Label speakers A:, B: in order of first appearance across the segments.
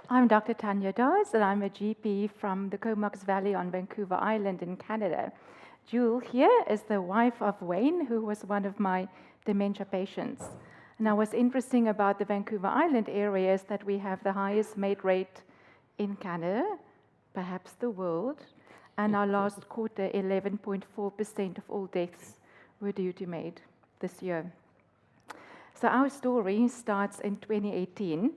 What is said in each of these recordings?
A: I'm Dr. Tanja Daws, and I'm a GP from the Comox Valley on Vancouver Island in Canada. Jule here is the wife of Wayne, who was one of my dementia patients. Now, what's interesting about the Vancouver Island area is that we have the highest MAiD rate in Canada, perhaps the world, and our last quarter, 11.4% of all deaths were due to MAiD this year. So our story starts in 2018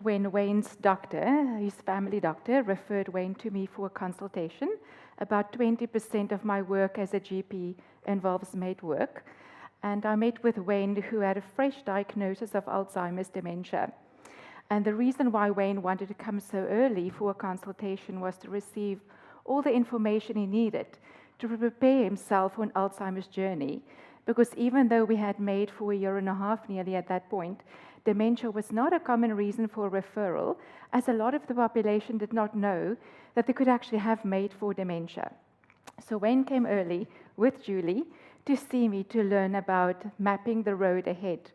A: when Wayne's doctor, his family doctor, referred Wayne to me for a consultation. About 20% of my work as a GP involves MAiD work. And I met with Wayne, who had a fresh diagnosis of Alzheimer's dementia. And the reason why Wayne wanted to come so early for a consultation was to receive all the information he needed to prepare himself for an Alzheimer's journey. Because even though we had MAiD for a year and a half nearly at that point, dementia was not a common reason for referral, as a lot of the population did not know that they could actually have MAiD for dementia. So Wayne came early with Julie to see me to learn about mapping the road ahead.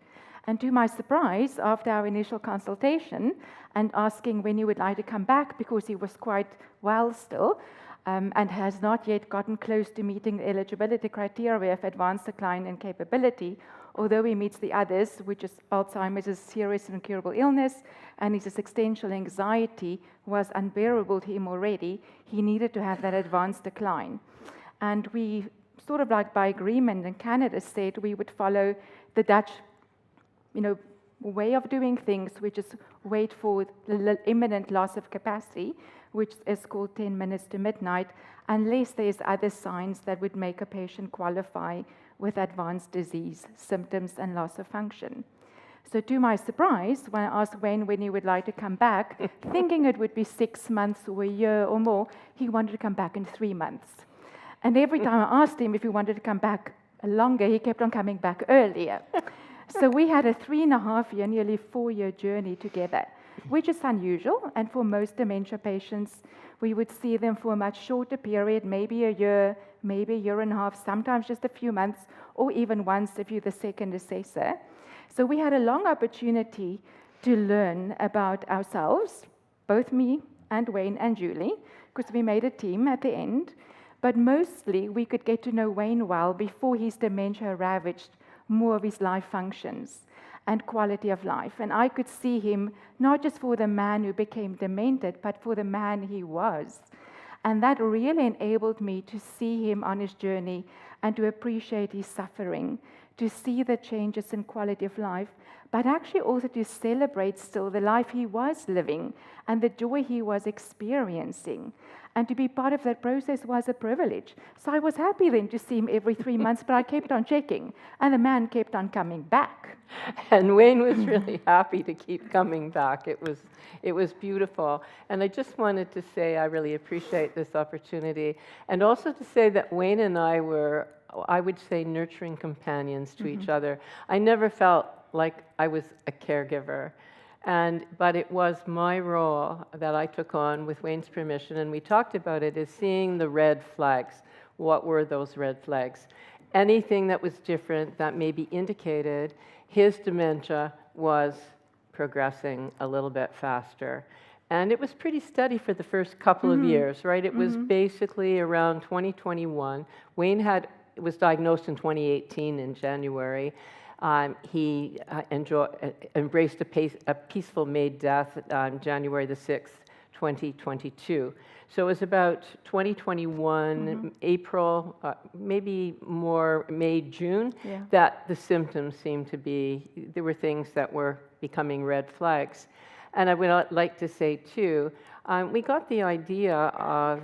A: And to my surprise, after our initial consultation and asking when he would like to come back, because he was quite well still, and has not yet gotten close to meeting the eligibility criteria of advanced decline in capability, although he meets the others, which is Alzheimer's is a serious and incurable illness, and his existential anxiety was unbearable to him already, he needed to have that advanced decline. And we sort of like by agreement in Canada said we would follow the Dutch way of doing things, which is wait for the imminent loss of capacity, which is called 10 minutes to midnight, unless there's other signs that would make a patient qualify with advanced disease, symptoms, and loss of function. So to my surprise, when I asked Wayne when he would like to come back, thinking it would be 6 months or a year or more, he wanted to come back in 3 months. And every time I asked him if he wanted to come back longer, he kept on coming back earlier. So we had a 3.5-year, nearly 4-year journey together, which is unusual. And for most dementia patients, we would see them for a much shorter period, maybe a year, maybe a year and a half, sometimes just a few months, or even once if you're the second assessor. So we had a long opportunity to learn about ourselves, both me and Wayne and Julie, because we made a team at the end. But mostly we could get to know Wayne well before his dementia ravaged more of his life functions and quality of life. And I could see him not just for the man who became demented, but for the man he was. And that really enabled me to see him on his journey and to appreciate his suffering, to see the changes in quality of life, but actually also to celebrate still the life he was living and the joy he was experiencing. And to be part of that process was a privilege. So I was happy then to see him every 3 months, but I kept on checking, and the man kept on coming back.
B: And Wayne was really happy to keep coming back. It was beautiful. And I just wanted to say I really appreciate this opportunity, and also to say that Wayne and I were, I would say, nurturing companions to each other. I never felt like I was a caregiver. But it was my role that I took on with Wayne's permission, and we talked about it, is seeing the red flags. What were those red flags? Anything that was different that maybe indicated his dementia was progressing a little bit faster. And it was pretty steady for the first couple of years, right? It was basically around 2021. Wayne was diagnosed in 2018 in January. He embraced a peaceful MAiD death on January the 6th, 2022. So it was about 2021, April, maybe more May, June, that the symptoms seemed to be, there were things that were becoming red flags. And I would like to say, too, we got the idea of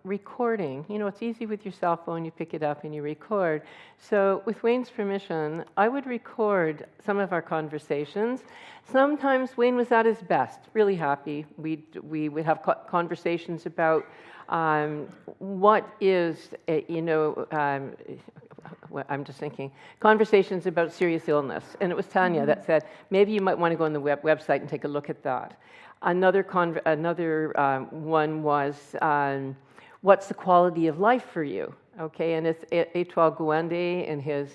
B: recording. You know, it's easy with your cell phone, you pick it up and you record. So with Wayne's permission, I would record some of our conversations. Sometimes Wayne was at his best, really happy. We would have conversations about what is, I'm just thinking, conversations about serious illness. And it was Tanja that said, maybe you might want to go on the website and take a look at that. Another one was, what's the quality of life for you? Okay, and it's Etoile Gouende in his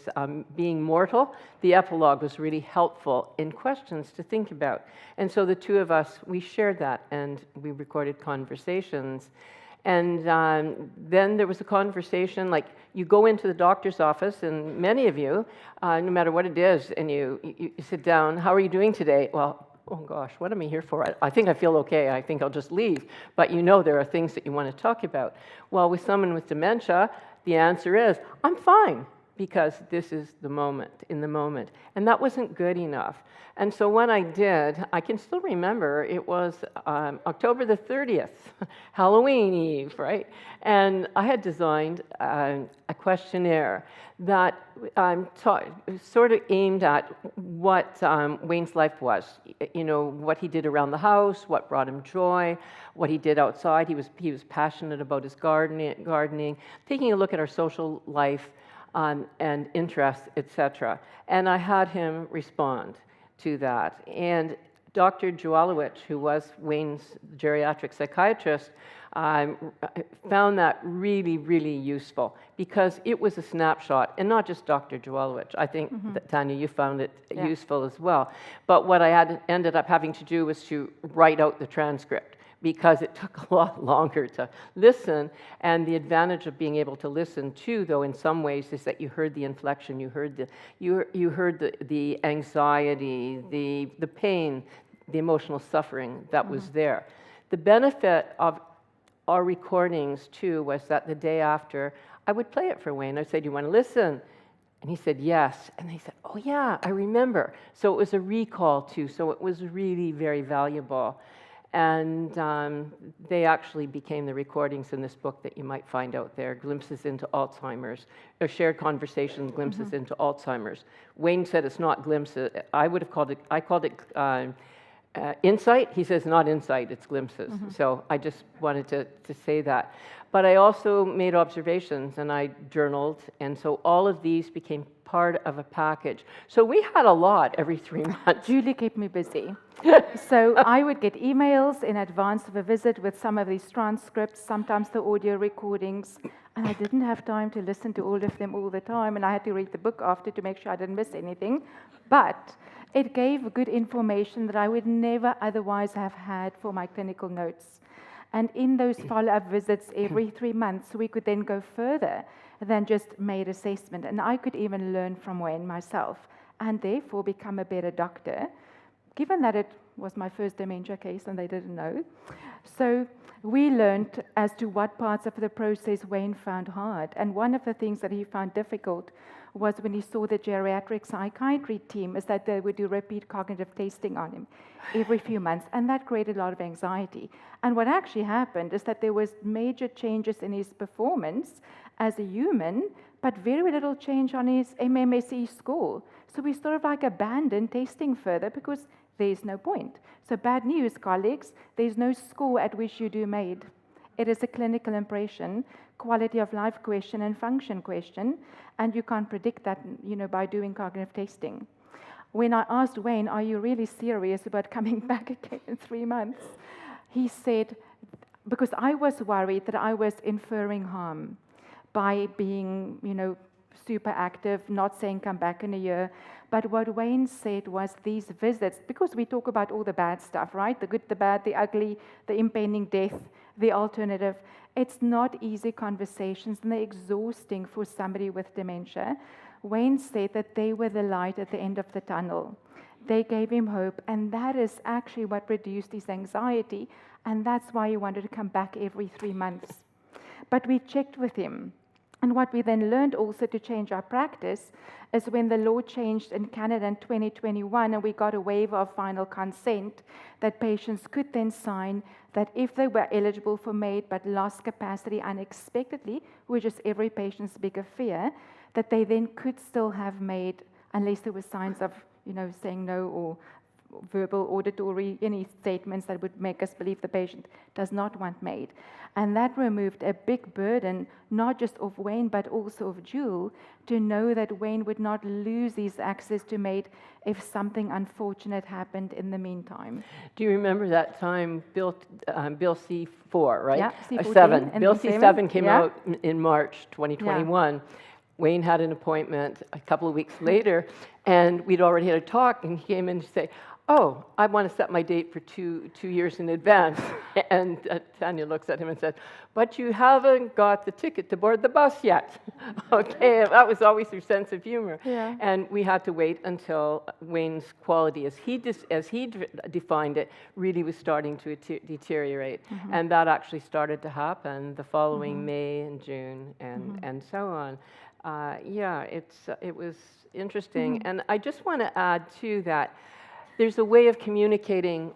B: Being Mortal. The epilogue was really helpful in questions to think about. And so the two of us, we shared that and we recorded conversations. And then there was a conversation, like you go into the doctor's office, and many of you, no matter what it is, and you sit down, how are you doing today? Well, oh gosh, what am I here for? I think I feel okay, I think I'll just leave. But you know there are things that you want to talk about. Well, with someone with dementia, the answer is, I'm fine, because this is the moment, in the moment. And that wasn't good enough. And so when I did, I can still remember, it was October the 30th, Halloween Eve, right? And I had designed a questionnaire that sort of aimed at what Wayne's life was. You know, what he did around the house, what brought him joy, what he did outside. He was passionate about his gardening, taking a look at our social life and interests, etc. And I had him respond to that. And Dr. Jowalowicz, who was Wayne's geriatric psychiatrist, found that really, really useful because it was a snapshot, and not just Dr. Jowalowicz. I think that, Tanja, you found it useful as well. But what I ended up having to do was to write out the transcript, because it took a lot longer to listen. And the advantage of being able to listen too, though, in some ways, is that you heard the inflection, you heard the anxiety, the pain, the emotional suffering that was there. The benefit of our recordings too was that the day after, I would play it for Wayne. I'd say, do you want to listen? And he said, yes. And they said, oh yeah, I remember. So it was a recall too. So it was really very valuable. And they actually became the recordings in this book that you might find out there, Glimpses into Alzheimer's, or Shared Conversations, Glimpses into Alzheimer's. Wayne said it's not glimpses. I called it insight. He says not insight, it's glimpses. So I just wanted to say that. But I also made observations and I journaled, and so all of these became part of a package. So we had a lot every 3 months.
A: Julie kept me busy. So I would get emails in advance of a visit with some of these transcripts, sometimes the audio recordings, and I didn't have time to listen to all of them all the time, and I had to read the book after to make sure I didn't miss anything. But it gave good information that I would never otherwise have had for my clinical notes. And in those follow-up visits every 3 months, we could then go further than just MAiD assessment. And I could even learn from Wayne myself and therefore become a better doctor, given that it was my first dementia case and they didn't know. So we learned as to what parts of the process Wayne found hard. And one of the things that he found difficult was when he saw the geriatric psychiatry team, is that they would do repeat cognitive testing on him every few months, and that created a lot of anxiety. And what actually happened is that there was major changes in his performance as a human, but very little change on his MMSE score. So we sort of like abandoned testing further because there's no point. So bad news, colleagues, there's no score at which you do MAiD. It is a clinical impression, quality of life question and function question, and you can't predict that, by doing cognitive testing. When I asked Wayne, are you really serious about coming back again in 3 months? He said, because I was worried that I was inferring harm by being, super active, not saying come back in a year. But what Wayne said was these visits, because we talk about all the bad stuff, right? The good, the bad, the ugly, the impending death, the alternative. It's not easy conversations, and they're exhausting for somebody with dementia. Wayne said that they were the light at the end of the tunnel. They gave him hope, and that is actually what reduced his anxiety, and that's why he wanted to come back every 3 months. But we checked with him. And what we then learned also to change our practice is when the law changed in Canada in 2021 and we got a waiver of final consent, that patients could then sign that if they were eligible for MAiD but lost capacity unexpectedly, which is every patient's bigger fear, that they then could still have MAiD unless there were signs of saying no or verbal, auditory, any statements that would make us believe the patient does not want MAiD. And that removed a big burden, not just of Wayne, but also of Jule, to know that Wayne would not lose his access to MAiD if something unfortunate happened in the meantime.
B: Do you remember that time, Bill C4, right?
A: Yeah, C14
B: 7.
A: and
B: Bill
A: C7,
B: C7 came
A: yeah.
B: out in March 2021. Yeah. Wayne had an appointment a couple of weeks later, and we'd already had a talk, and he came in to say, oh, I want to set my date for two years in advance. And Tanja looks at him and said, but you haven't got the ticket to board the bus yet. Okay, that was always her sense of humor.
A: Yeah.
B: And we had to wait until Wayne's quality, as he defined it, really was starting to deteriorate. Mm-hmm. And that actually started to happen the following mm-hmm. May and June and so on. Yeah, it was interesting. Mm-hmm. And I just want to add, too, that there's a way of communicating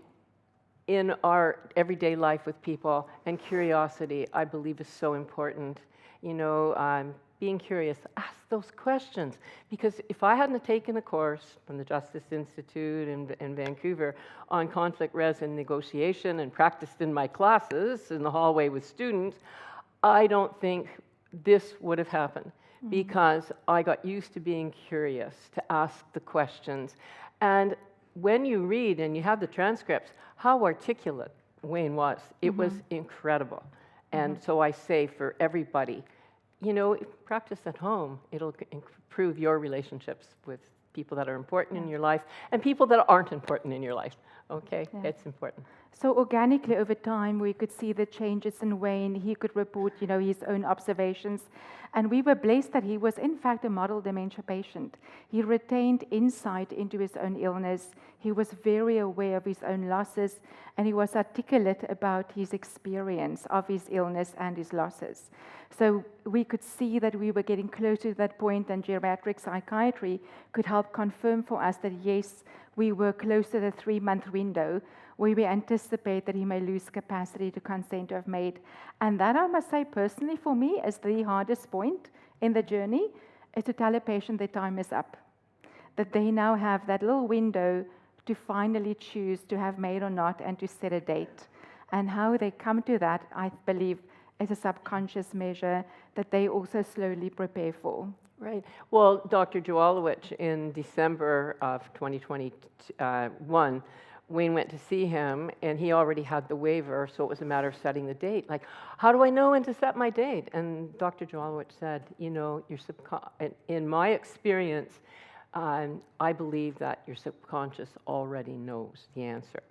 B: in our everyday life with people, and curiosity, I believe, is so important. You know, being curious, ask those questions. Because if I hadn't taken a course from the Justice Institute in Vancouver on conflict res and negotiation and practiced in my classes in the hallway with students, I don't think this would have happened. Mm-hmm. Because I got used to being curious, to ask the questions. And when you read and you have the transcripts, how articulate Wayne was. It mm-hmm. was incredible. And mm-hmm. so I say for everybody, you know, practice at home. It'll improve your relationships with people that are important in your life and people that aren't important in your life. Okay, it's important.
A: So organically over time, we could see the changes in Wayne. He could report, you know, his own observations. And we were blessed that he was, in fact, a model dementia patient. He retained insight into his own illness. He was very aware of his own losses, and he was articulate about his experience of his illness and his losses. So we could see that we were getting closer to that point, and geriatric psychiatry could help confirm for us that, yes, we were close to the 3-month window where we anticipate that he may lose capacity to consent to have MAiD. And that, I must say, personally for me, is the hardest point in the journey, is to tell a patient their time is up. That they now have that little window to finally choose to have MAiD or not and to set a date. And how they come to that, I believe, is a subconscious measure that they also slowly prepare for.
B: Right. Well, Dr. Jawalowicz, in December of 2021, Wayne went to see him, and he already had the waiver, so it was a matter of setting the date. Like, how do I know when to set my date? And Dr. Jawalowicz said, you know, in my experience, I believe that your subconscious already knows the answer.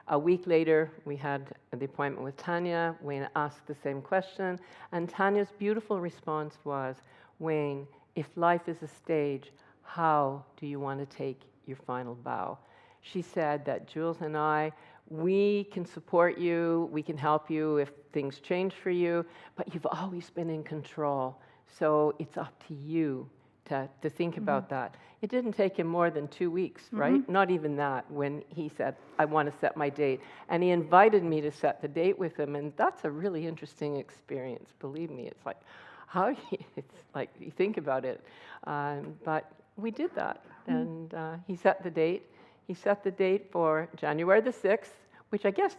B: A week later, we had the appointment with Tanja. Wayne asked the same question, and Tanya's beautiful response was, Wayne, if life is a stage, how do you want to take your final bow? She said that Jules and I, we can support you, we can help you if things change for you, but you've always been in control. So it's up to you to think mm-hmm. about that. It didn't take him more than 2 weeks, mm-hmm. right? Not even that, when he said, I want to set my date. And he invited me to set the date with him, and that's a really interesting experience, believe me. It's like, it's like, you think about it. But we did that, mm-hmm. and he set the date. He set the date for January the 6th, which I guess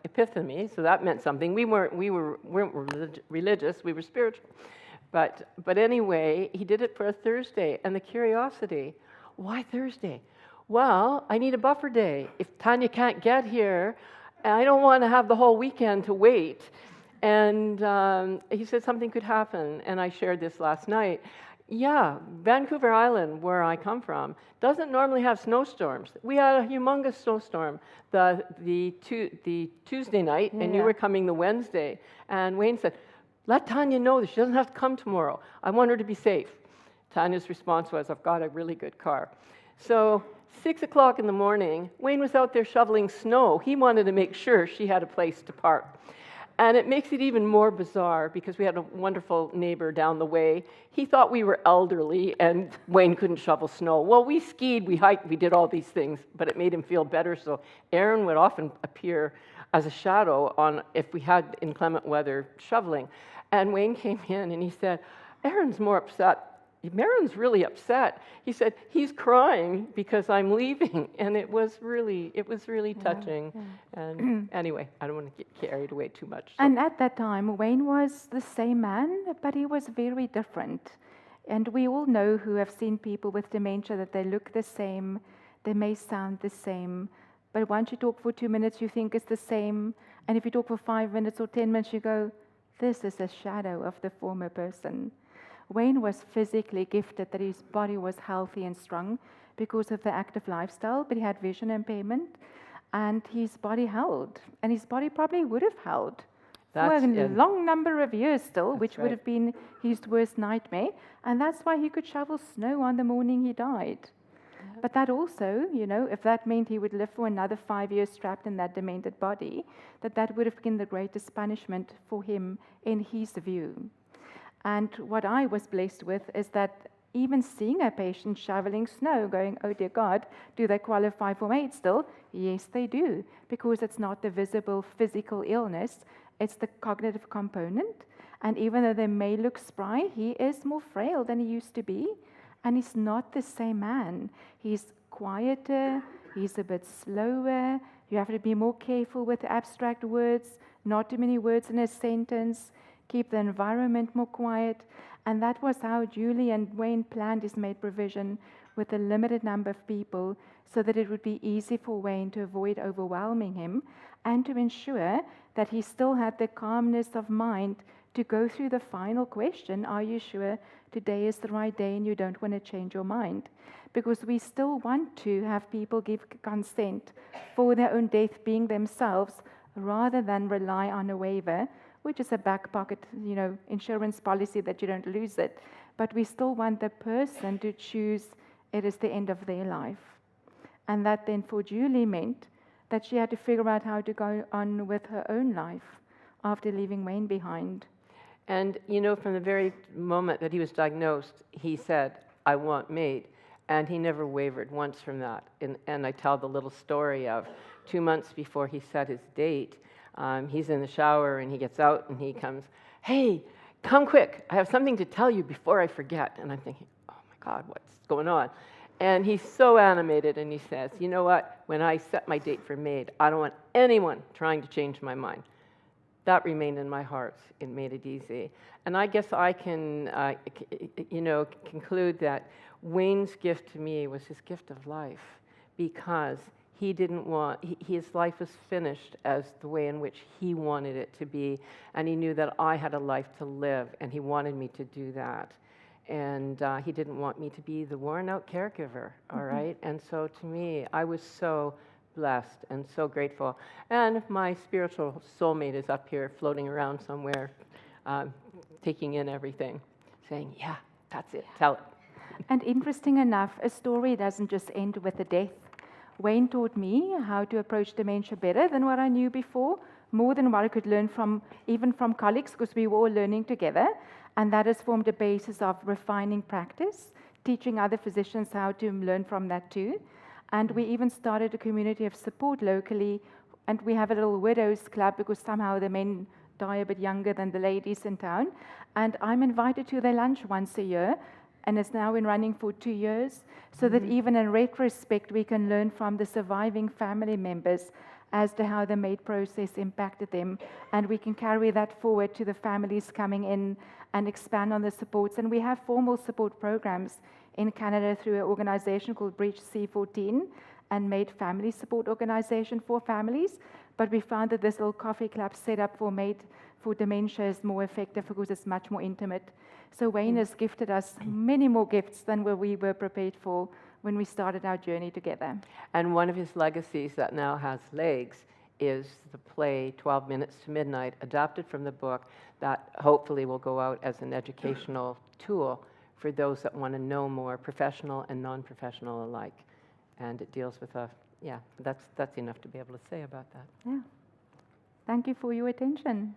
B: Epiphany, so that meant something. We weren't religious, we were spiritual. But anyway, he did it for a Thursday, and the curiosity, why Thursday? Well, I need a buffer day. If Tanja can't get here, I don't want to have the whole weekend to wait. And he said something could happen, and I shared this last night. Yeah, Vancouver Island, where I come from, doesn't normally have snowstorms. We had a humongous snowstorm the Tuesday night, and you were coming the Wednesday. And Wayne said, let Tanja know that she doesn't have to come tomorrow. I want her to be safe. Tanya's response was, I've got a really good car. So 6 o'clock in the morning, Wayne was out there shoveling snow. He wanted to make sure she had a place to park. And it makes it even more bizarre because we had a wonderful neighbor down the way. He thought we were elderly and Wayne couldn't shovel snow. Well, we skied, we hiked, we did all these things, but it made him feel better. So Aaron would often appear as a shadow on if we had inclement weather shoveling. And Wayne came in and he said, Aaron's more upset Marilyn's really upset. He said, he's crying because I'm leaving. And it was really touching.
A: Yeah.
B: And anyway, I don't want to get carried away too much. So.
A: And at that time, Wayne was the same man, but he was very different. And we all know who have seen people with dementia that they look the same, they may sound the same, but once you talk for 2 minutes, you think it's the same. And if you talk for 5 minutes or 10 minutes, you go, this is a shadow of the former person. Wayne was physically gifted, that his body was healthy and strong because of the active lifestyle, but he had vision impairment, and his body held. And his body probably would have held for a long number of years still, which would have been his worst nightmare. And that's why he could shovel snow on the morning he died. Yeah. But that also, if that meant he would live for another 5 years trapped in that demented body, that would have been the greatest punishment for him in his view. And what I was blessed with is that even seeing a patient shoveling snow, going, oh dear God, do they qualify for MAiD still? Yes, they do, because it's not the visible physical illness, it's the cognitive component. And even though they may look spry, he is more frail than he used to be. And he's not the same man. He's quieter, he's a bit slower. You have to be more careful with abstract words, not too many words in a sentence, keep the environment more quiet. And that was how Julie and Wayne planned his MAiD provision with a limited number of people, so that it would be easy for Wayne to avoid overwhelming him and to ensure that he still had the calmness of mind to go through the final question, are you sure today is the right day and you don't want to change your mind? Because we still want to have people give consent for their own death being themselves, rather than rely on a waiver, which is a back pocket, insurance policy that you don't lose it. But we still want the person to choose it is the end of their life. And that then for Julie meant that she had to figure out how to go on with her own life after leaving Wayne behind.
B: And, from the very moment that he was diagnosed, he said, I want MAiD. And he never wavered once from that. And I tell the little story of 2 months before he set his date, he's in the shower and he gets out and he comes, hey, come quick. I have something to tell you before I forget. And I'm thinking, oh my God, what's going on? And he's so animated and he says, you know what? When I set my date for MAiD, I don't want anyone trying to change my mind. That remained in my heart and made it easy. And I guess I can, conclude that Wayne's gift to me was his gift of life, because he didn't want, his life was finished as the way in which he wanted it to be, and he knew that I had a life to live, and he wanted me to do that. And he didn't want me to be the worn-out caregiver, all right? And so to me, I was so blessed and so grateful. And my spiritual soulmate is up here floating around somewhere, taking in everything, saying, yeah, that's it, tell it.
A: And interesting enough, a story doesn't just end with the death. Wayne taught me how to approach dementia better than what I knew before, more than what I could learn even from colleagues, because we were all learning together. And that has formed a basis of refining practice, teaching other physicians how to learn from that too. And we even started a community of support locally, and we have a little widows club because somehow the men die a bit younger than the ladies in town. And I'm invited to their lunch once a year, and it's now been running for 2 years, so that even in retrospect, we can learn from the surviving family members as to how the MAiD process impacted them, and we can carry that forward to the families coming in and expand on the supports. And we have formal support programs in Canada through an organization called Breach C14 and MAiD Family Support Organization for families. But we found that this little coffee club set up for MAiD for dementia is more effective because it's much more intimate. So Wayne has gifted us many more gifts than what we were prepared for when we started our journey together.
B: And one of his legacies that now has legs is the play 12 Minutes to Midnight, adapted from the book, that hopefully will go out as an educational tool for those that want to know more, professional and non-professional alike. And it deals with that's enough to be able to say about that.
A: Yeah. Thank you for your attention.